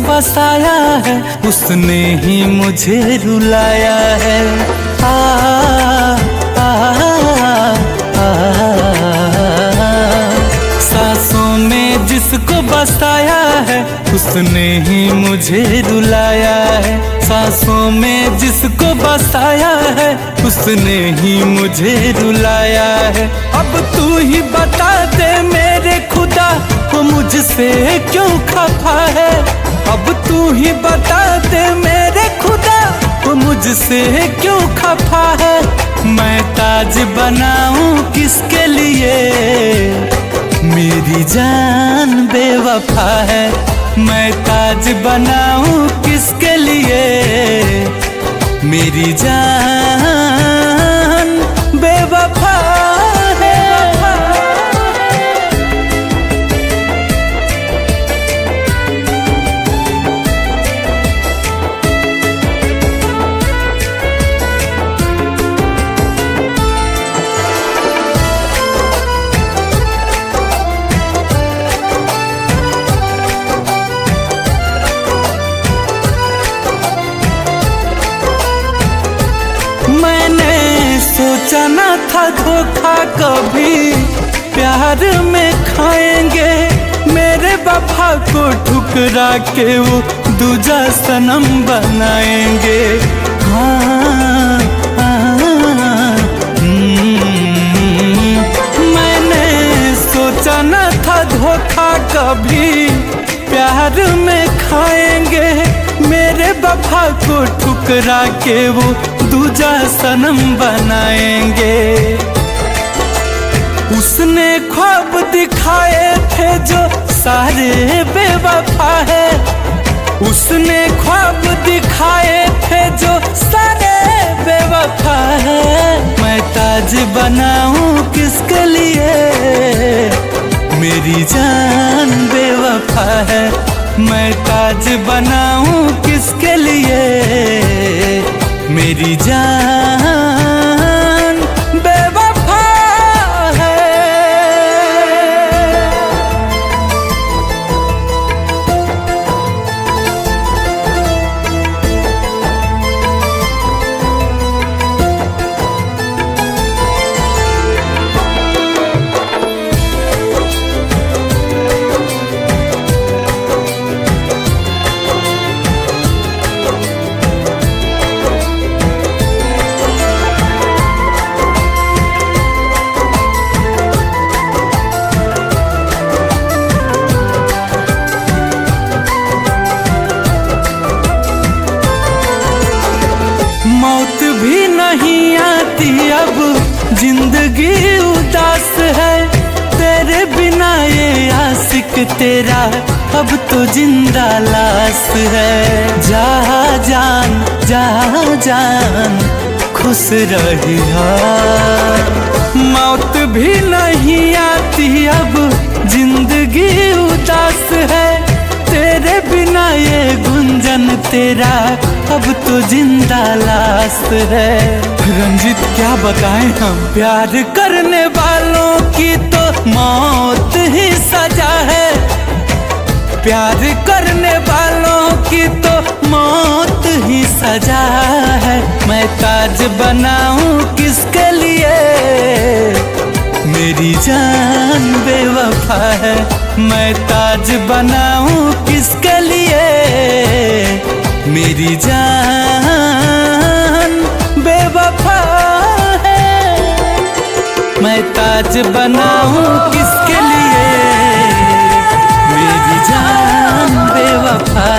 बसाया है उसने ही मुझे रुलाया है। आ, आ, आ, सांसों में जिसको बसाया है उसने ही मुझे रुलाया है। सांसों में जिसको बसाया है उसने ही मुझे रुलाया है। अब तू ही बता दे मेरे खुदा वो मुझसे क्यों खफा है। अब तू ही बता दे मेरे खुदा वो मुझसे क्यों खफा है। मैं ताज बनाऊं किसके लिए मेरी जान बेवफा है। मैं ताज बनाऊं किसके लिए मेरी जान बेवफा है। सोचा न था धोखा कभी प्यार में खाएंगे। मेरे वफा को ठुकरा के वो दूजा सनम बनाएंगे। हाँ, मैंने सोचा न था धोखा कभी प्यार में खाएंगे। मेरे वफा को ठुकरा के वो दूजा सनम बनाएंगे। उसने ख्वाब दिखाए थे जो सारे बेवफा है। उसने ख्वाब दिखाए थे जो सारे बेवफा है। मैं ताज बनाऊं किसके लिए मेरी जान बेवफा है। मैं ताज बनाऊं किसके लिए मेरी जान बेवफा है। मौत भी नहीं आती अब जिंदगी उदास है। तेरे बिना ये आशिक तेरा अब तो जिंदा लाश है। जा जान जा जान खुश रहिया। मौत भी नहीं आती अब जिंदगी उदास है। तेरे बिना ये गुंजन तेरा अब तो जिंदा लाश है। रंजित क्या बताएं हम प्यार करने वालों की तो मौत ही सजा है। प्यार करने वालों की तो मौत ही सजा है। मैं ताज बनाऊं किसके लिए मेरी जान बेवफा है। मैं ताज बनाऊं किसके लिए मेरी जान बेवफा है। मैं ताज बनाऊं किसके लिए मेरी जान बेवफा